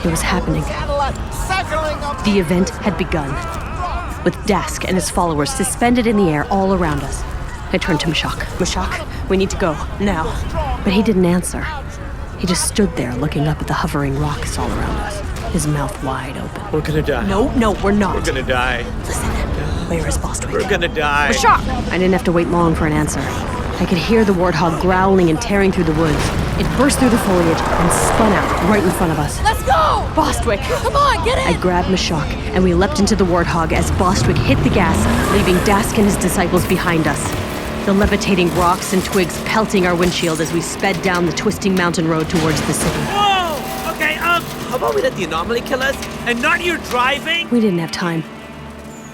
It was happening. The event had begun, with Dask and his followers suspended in the air all around us. I turned to Mashak. Mashak, we need to go, now. But he didn't answer. He just stood there looking up at the hovering rocks all around us, his mouth wide open. We're gonna die. No, we're not. We're gonna die. Listen, where is Bostwick? We're gonna die. Mashak! I didn't have to wait long for an answer. I could hear the warthog growling and tearing through the woods. It burst through the foliage and spun out right in front of us. Let's go! Bostwick! Come on, get in! I grabbed Mashak, and we leapt into the warthog as Bostwick hit the gas, leaving Dask and his disciples behind us. The levitating rocks and twigs pelting our windshield as we sped down the twisting mountain road towards the city. Whoa! Okay, how about we let the anomaly kill us? And not your driving? We didn't have time.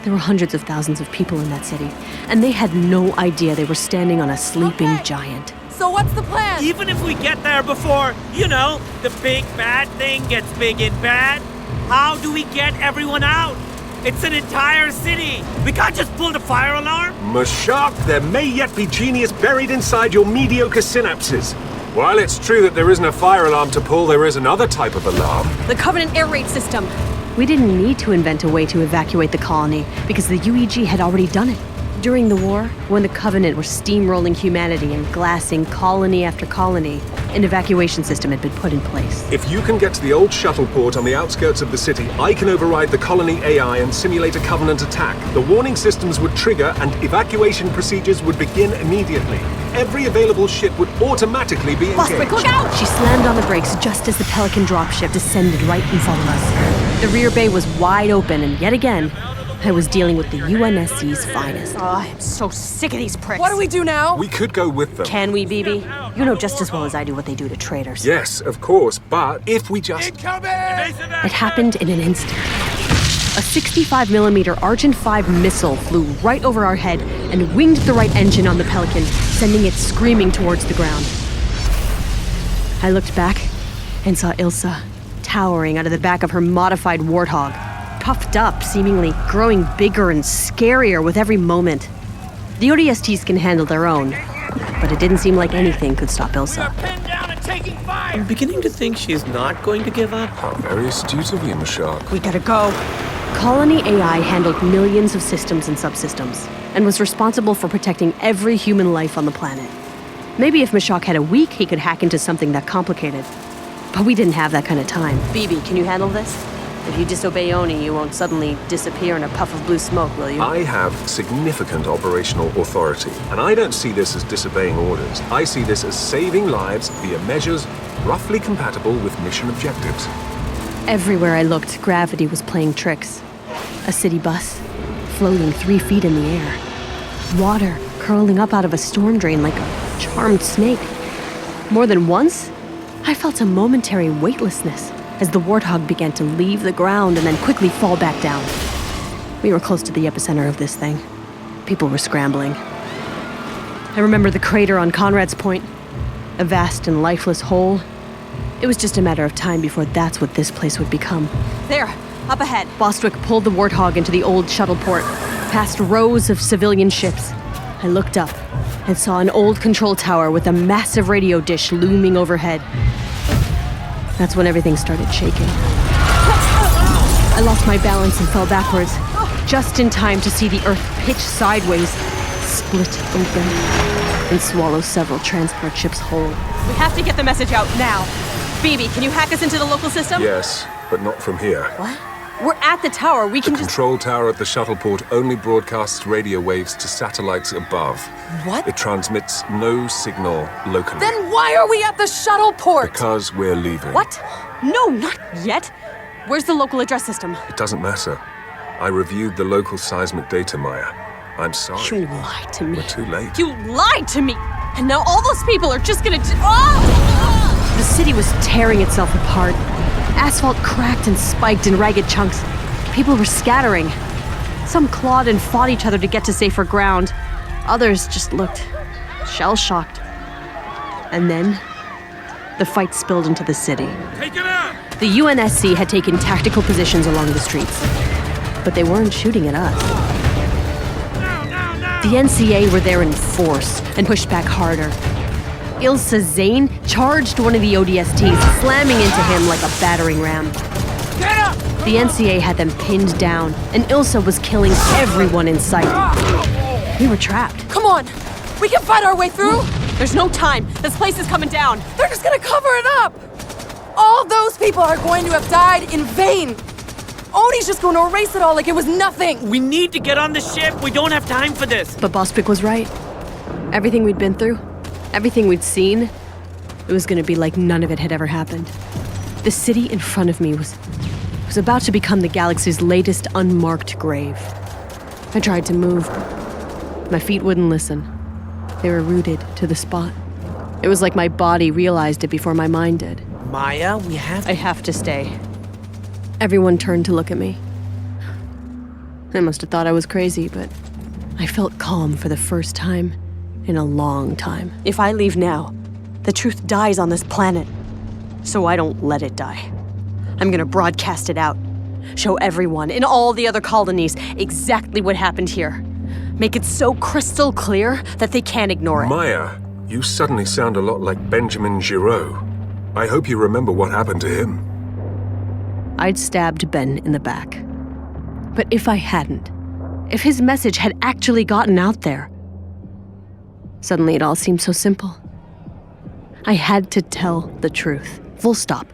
There were hundreds of thousands of people in that city, and they had no idea they were standing on a sleeping giant. So what's the plan? Even if we get there before, the big bad thing gets big and bad, how do we get everyone out? It's an entire city. We can't just pull the fire alarm. Mashak, there may yet be genius buried inside your mediocre synapses. While it's true that there isn't a fire alarm to pull, there is another type of alarm. The Covenant air raid system. We didn't need to invent a way to evacuate the colony because the UEG had already done it. During the war, when the Covenant were steamrolling humanity and glassing colony after colony, an evacuation system had been put in place. If you can get to the old shuttle port on the outskirts of the city, I can override the colony AI and simulate a Covenant attack. The warning systems would trigger and evacuation procedures would begin immediately. Every available ship would automatically be engaged. Bostwick, look out! She slammed on the brakes just as the Pelican dropship descended right in front of us. The rear bay was wide open, and yet again, I was dealing with the UNSC's finest. Oh, I'm so sick of these pricks. What do we do now? We could go with them. Can we, BB? You know just as well as I do what they do to traitors. Yes, of course, but if we just... It happened in an instant. A 65mm Argent 5 missile flew right over our head and winged the right engine on the Pelican, sending it screaming towards the ground. I looked back and saw Ilsa, towering out of the back of her modified warthog, puffed up, seemingly growing bigger and scarier with every moment. The ODSTs can handle their own, but it didn't seem like anything could stop Ilsa. I'm beginning to think she's not going to give up. How very astute of you, Mashak. We gotta go. Colony AI handled millions of systems and subsystems, and was responsible for protecting every human life on the planet. Maybe if Mashak had a week, he could hack into something that complicated. But we didn't have that kind of time. BB, can you handle this? If you disobey Oni, you won't suddenly disappear in a puff of blue smoke, will you? I have significant operational authority, and I don't see this as disobeying orders. I see this as saving lives via measures roughly compatible with mission objectives. Everywhere I looked, gravity was playing tricks. A city bus, floating 3 feet in the air. Water curling up out of a storm drain like a charmed snake. More than once, I felt a momentary weightlessness as the warthog began to leave the ground and then quickly fall back down. We were close to the epicenter of this thing. People were scrambling. I remember the crater on Conrad's Point, a vast and lifeless hole. It was just a matter of time before that's what this place would become. There, up ahead. Bostwick pulled the warthog into the old shuttle port, past rows of civilian ships. I looked up and saw an old control tower with a massive radio dish looming overhead. That's when everything started shaking. I lost my balance and fell backwards, just in time to see the Earth pitch sideways, split open, and swallow several transport ships whole. We have to get the message out now. BB, can you hack us into the local system? Yes, but not from here. What? We're at the tower. We can The control tower at the shuttle port only broadcasts radio waves to satellites above. What? It transmits no signal locally. Then why are we at the shuttle port? Because we're leaving. What? No, not yet. Where's the local address system? It doesn't matter. I reviewed the local seismic data, Maya. I'm sorry. You lied to me. We're too late. You lied to me! And now all those people are just gonna The city was tearing itself apart. Asphalt cracked and spiked in ragged chunks. People were scattering. Some clawed and fought each other to get to safer ground. Others just looked shell-shocked. And then, the fight spilled into the city. Take it out! The UNSC had taken tactical positions along the streets, but they weren't shooting at us. The NCA were there in force and pushed back harder. Ilsa Zane charged one of the ODSTs, slamming into him like a battering ram. Get up! The NCA had them pinned down, and Ilsa was killing everyone in sight. We were trapped. Come on! We can fight our way through! There's no time. This place is coming down. They're just gonna cover it up! All those people are going to have died in vain! Oni's just going to erase it all like it was nothing! We need to get on the ship. We don't have time for this. But Bostwick was right. Everything we'd been through, everything we'd seen, it was gonna be like none of it had ever happened. The city in front of me was about to become the galaxy's latest unmarked grave. I tried to move. My feet wouldn't listen. They were rooted to the spot. It was like my body realized it before my mind did. Maya, we have I have to stay. Everyone turned to look at me. They must have thought I was crazy, but I felt calm for the first time in a long time. If I leave now, the truth dies on this planet. So I don't let it die. I'm gonna broadcast it out. Show everyone in all the other colonies exactly what happened here. Make it so crystal clear that they can't ignore it. Maya, you suddenly sound a lot like Benjamin Giraud. I hope you remember what happened to him. I'd stabbed Ben in the back. But if I hadn't, if his message had actually gotten out there, suddenly it all seemed so simple. I had to tell the truth, full stop,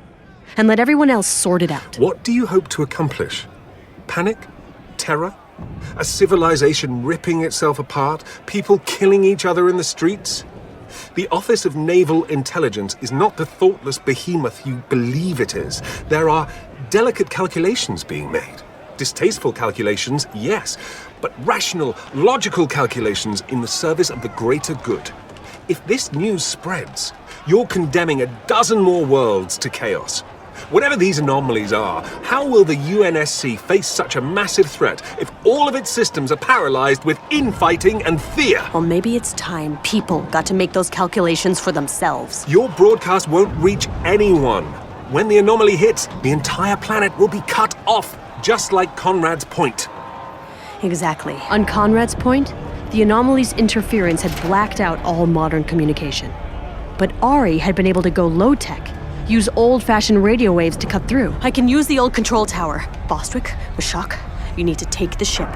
and let everyone else sort it out. What do you hope to accomplish? Panic? Terror? A civilization ripping itself apart? People killing each other in the streets? The Office of Naval Intelligence is not the thoughtless behemoth you believe it is. There are delicate calculations being made. Distasteful calculations, yes, but rational, logical calculations in the service of the greater good. If this news spreads, you're condemning a dozen more worlds to chaos. Whatever these anomalies are, how will the UNSC face such a massive threat if all of its systems are paralyzed with infighting and fear? Well, maybe it's time people got to make those calculations for themselves. Your broadcast won't reach anyone. When the anomaly hits, the entire planet will be cut off, just like Conrad's Point. Exactly. On Conrad's Point, the anomaly's interference had blacked out all modern communication. But Ari had been able to go low-tech, use old-fashioned radio waves to cut through. I can use the old control tower. Bostwick, Mashak, you need to take the ship.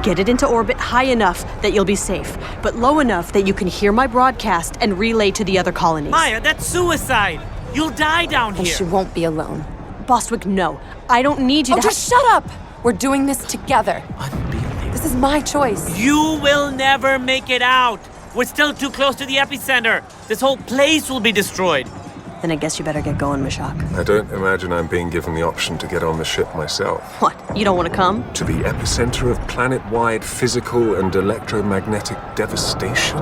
Get it into orbit high enough that you'll be safe, but low enough that you can hear my broadcast and relay to the other colonies. Maya, that's suicide. You'll die down And here. she won't be alone. Bostwick, no. I don't need you Oh, to just shut up! We're doing this together. Unbelievable. This is my choice. You will never make it out. We're still too close to the epicenter. This whole place will be destroyed. Then I guess you better get going, Mashak. I don't imagine I'm being given the option to get on the ship myself. What? You don't want to come? To the epicenter of planet-wide physical and electromagnetic devastation?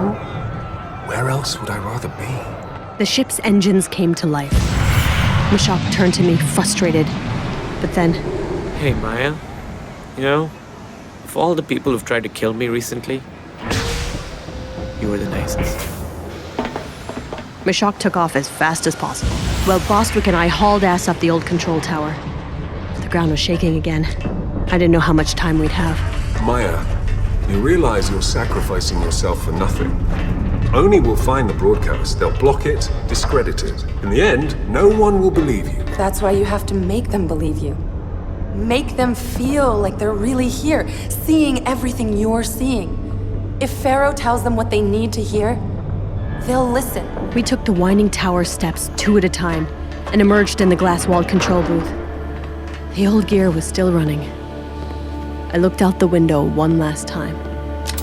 Where else would I rather be? The ship's engines came to life. Mashak turned to me, frustrated. But then, Hey, Maya. You know, of all the people who've tried to kill me recently, you were the nicest. Mashak took off as fast as possible, while Bostwick and I hauled ass up the old control tower. The ground was shaking again. I didn't know how much time we'd have. Maya, you realize you're sacrificing yourself for nothing. Oni will find the broadcast. They'll block it, discredit it. In the end, no one will believe you. That's why you have to make them believe you. Make them feel like they're really here, seeing everything you're seeing. If Pharaoh tells them what they need to hear, they'll listen. We took the winding tower steps 2 at a time and emerged in the glass-walled control booth. The old gear was still running. I looked out the window one last time,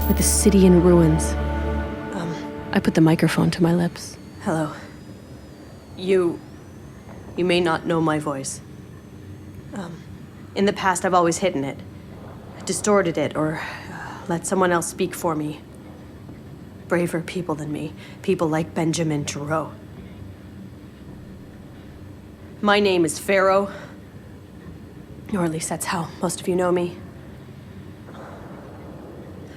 with the city in ruins. I put the microphone to my lips. Hello. You may not know my voice. In the past, I've always hidden it, distorted it, or let someone else speak for me. Braver people than me, people like Benjamin Giraud. My name is Pharaoh, or at least that's how most of you know me.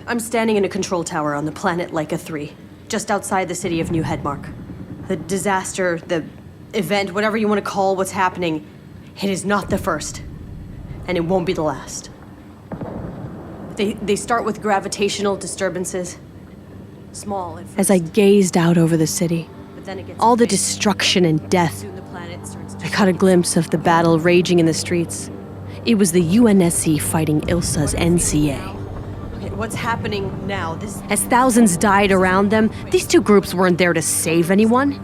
I'm standing in a control tower on the planet Laika III, just outside the city of New Headmark. The disaster, the event, whatever you want to call what's happening, it is not the first, and it won't be the last. They start with gravitational disturbances. Small. As I gazed out over the city, All the destruction and death. I caught a glimpse of the battle raging in the streets. It was the UNSC fighting Ilsa's NCA. Okay, what's happening now? As thousands died around them, these two groups weren't there to save anyone.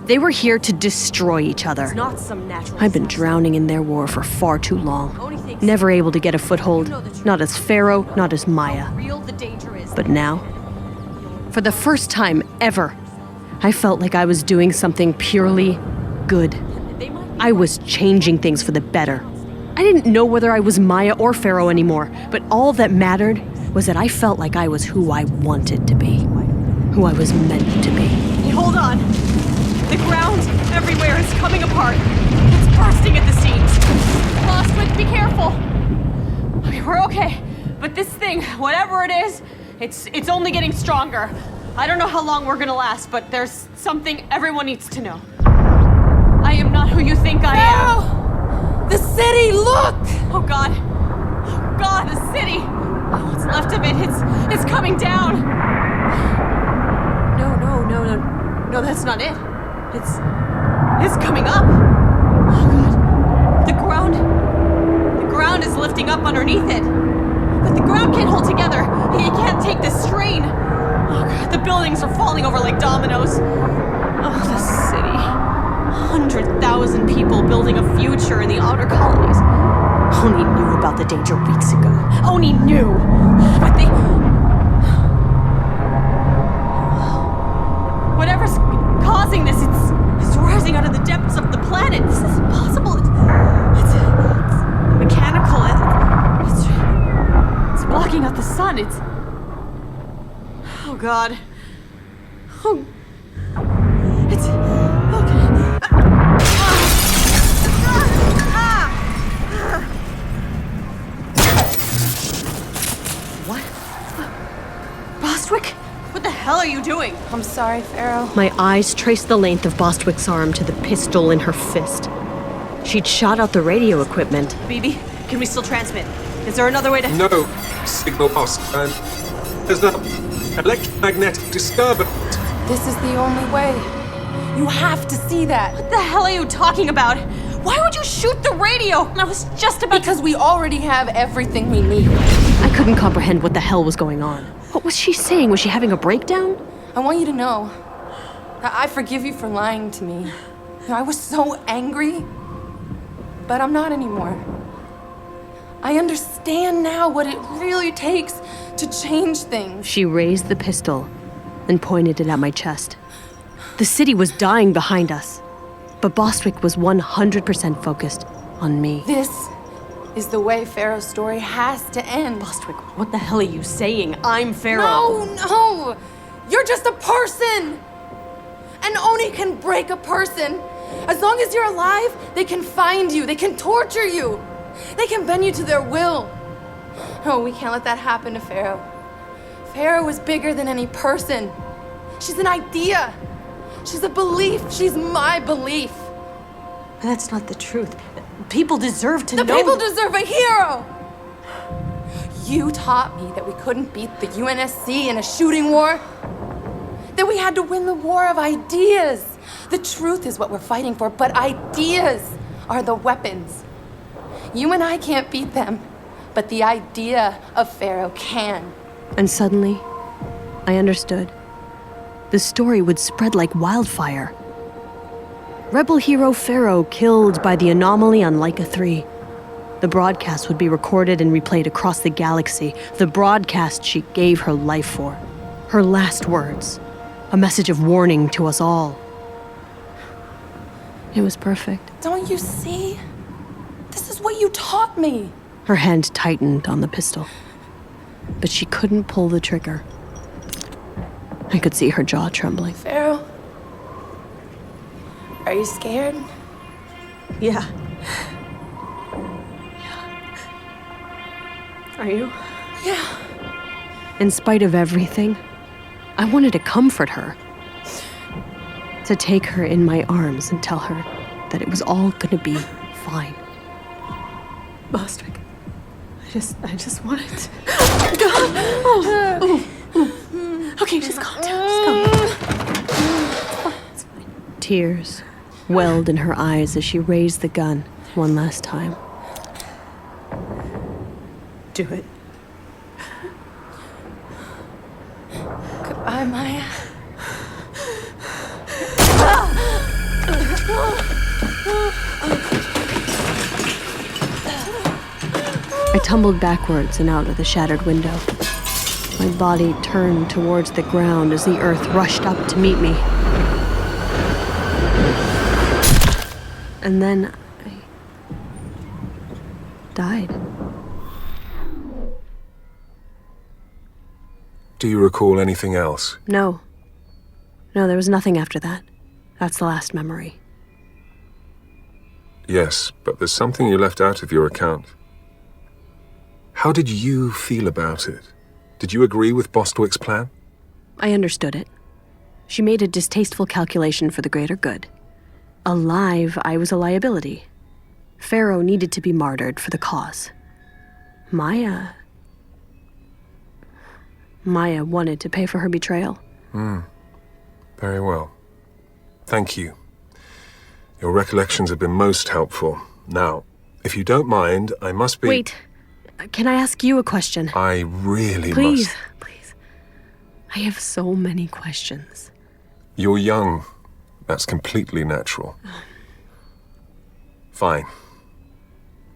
They were here to destroy each other. Not some natural. I've been drowning in their war for far too long. Never able to get a foothold. Not as Pharaoh, not as Maya. Real the danger is. But now, for the first time ever, I felt like I was doing something purely good. I was changing things for the better. I didn't know whether I was Maya or Pharaoh anymore, but all that mattered was that I felt like I was who I wanted to be. Who I was meant to be. Hey, hold on. The ground everywhere is coming apart. It's bursting at the seams. Bostwick, be careful. Okay, we're okay. But this thing, whatever it is, it's only getting stronger. I don't know how long we're gonna last, but there's something everyone needs to know. I am not who you think I am. The city, look! Oh God. Oh God, the city. What's left of it, it's coming down. No, that's not it. It's coming up. Oh God. The ground is lifting up underneath it. But the ground can't hold together. It can't take this strain. Oh God, the buildings are falling over like dominoes. Oh, the city. 100,000 people building a future in the outer colonies. Oni knew about the danger weeks ago. Oni knew. But they... Whatever's causing this, it's rising out of the depths of the planet. This is impossible. It's mechanical. It's blocking out the sun. Oh God. Oh. It's... Okay. What? Bostwick? What the hell are you doing? I'm sorry, Pharaoh. My eyes traced the length of Bostwick's arm to the pistol in her fist. She'd shot out the radio equipment. Bibi, can we still transmit? Is there another way to... No, signal lost. There's an electromagnetic disturbance. This is the only way. You have to see that. What the hell are you talking about? Why would you shoot the radio? I was just about Because we already have everything we need. I couldn't comprehend what the hell was going on. What was she saying? Was she having a breakdown? I want you to know that I forgive you for lying to me. I was so angry, but I'm not anymore. I understand now what it really takes to change things. She raised the pistol and pointed it at my chest. The city was dying behind us, but Bostwick was 100% focused on me. This is the way Pharaoh's story has to end. Bostwick, what the hell are you saying? I'm Pharaoh. No! You're just a person! And Oni can break a person. As long as you're alive, they can find you, they can torture you. They can bend you to their will. No, we can't let that happen to Pharaoh. Pharaoh is bigger than any person. She's an idea. She's a belief. She's my belief. That's not the truth. People deserve to know. The people deserve a hero! You taught me that we couldn't beat the UNSC in a shooting war. That we had to win the war of ideas. The truth is what we're fighting for, but ideas are the weapons. You and I can't beat them, but the idea of Pharaoh can. And suddenly, I understood. The story would spread like wildfire. Rebel hero Pharaoh killed by the anomaly on Laika III. The broadcast would be recorded and replayed across the galaxy. The broadcast she gave her life for. Her last words. A message of warning to us all. It was perfect. Don't you see? This is what you taught me. Her hand tightened on the pistol. But she couldn't pull the trigger. I could see her jaw trembling. Pharaoh, are you scared? Yeah. Are you? Yeah. In spite of everything, I wanted to comfort her. To take her in my arms and tell her that it was all gonna be fine. Bostwick, I just wanted to... Oh, God! Oh. Okay, just calm down, just calm down. It's fine. Tears welled in her eyes as she raised the gun one last time. Do it. Goodbye, Maya. I tumbled backwards and out of the shattered window. My body turned towards the ground as the earth rushed up to meet me. And then I died. Do you recall anything else? No. No, there was nothing after that. That's the last memory. Yes, but there's something you left out of your account. How did you feel about it? Did you agree with Bostwick's plan? I understood it. She made a distasteful calculation for the greater good. Alive, I was a liability. Pharaoh needed to be martyred for the cause. Maya wanted to pay for her betrayal. Very well. Thank you. Your recollections have been most helpful. Now, if you don't mind, I must be... Wait. Can I ask you a question? I really Please, must... please. I have so many questions. You're young. That's completely natural. Fine.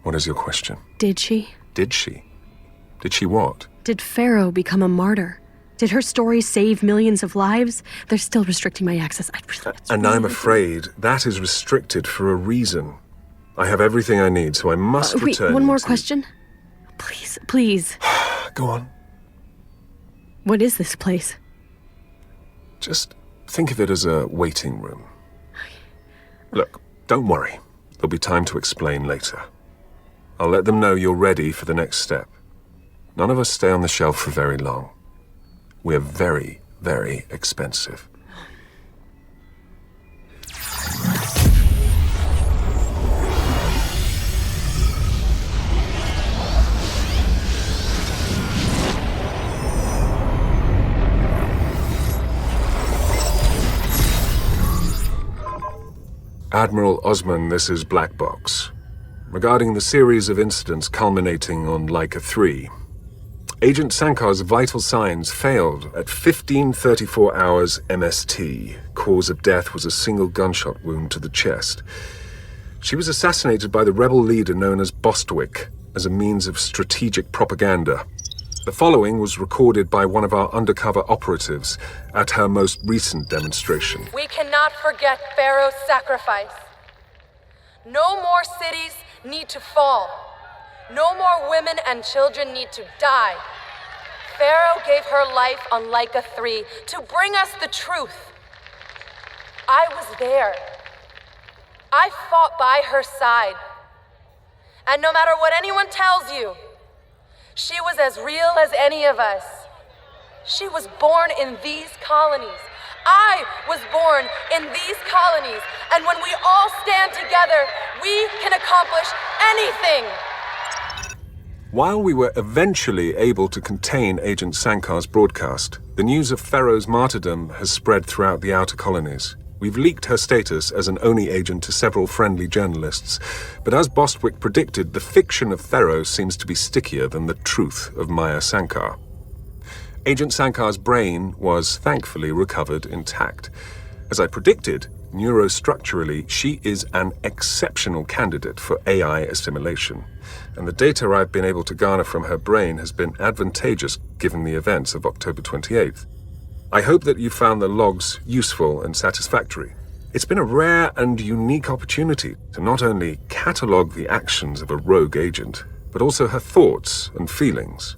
What is your question? Did she? Did she? Did she what? Did Pharaoh become a martyr? Did her story save millions of lives? They're still restricting my access. And I'm afraid that is restricted for a reason. I have everything I need, so I must return. Wait, one more to... question? Please, please. Go on. What is this place? Just think of it as a waiting room. Look, don't worry. There'll be time to explain later. I'll let them know you're ready for the next step. None of us stay on the shelf for very long. We're very, very expensive. Admiral Osman, this is Black Box. Regarding the series of incidents culminating on Laika III, Agent Sankar's vital signs failed at 15:34 hours MST. Cause of death was a single gunshot wound to the chest. She was assassinated by the rebel leader known as Bostwick as a means of strategic propaganda. The following was recorded by one of our undercover operatives at her most recent demonstration. We cannot forget Pharaoh's sacrifice. No more cities need to fall. No more women and children need to die. Pharaoh gave her life on Laika III to bring us the truth. I was there. I fought by her side. And no matter what anyone tells you, she was as real as any of us. She was born in these colonies. I was born in these colonies. And when we all stand together, we can accomplish anything. While we were eventually able to contain Agent Sankar's broadcast, the news of Pharaoh's martyrdom has spread throughout the outer colonies. We've leaked her status as an ONI agent to several friendly journalists, but as Bostwick predicted, the fiction of Pharaoh seems to be stickier than the truth of Maya Sankar. Agent Sankar's brain was thankfully recovered intact. As I predicted, neurostructurally, she is an exceptional candidate for AI assimilation, and the data I've been able to garner from her brain has been advantageous given the events of October 28th. I hope that you found the logs useful and satisfactory. It's been a rare and unique opportunity to not only catalogue the actions of a rogue agent, but also her thoughts and feelings.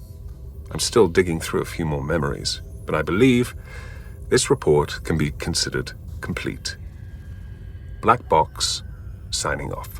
I'm still digging through a few more memories, but I believe this report can be considered complete. Black Box, signing off.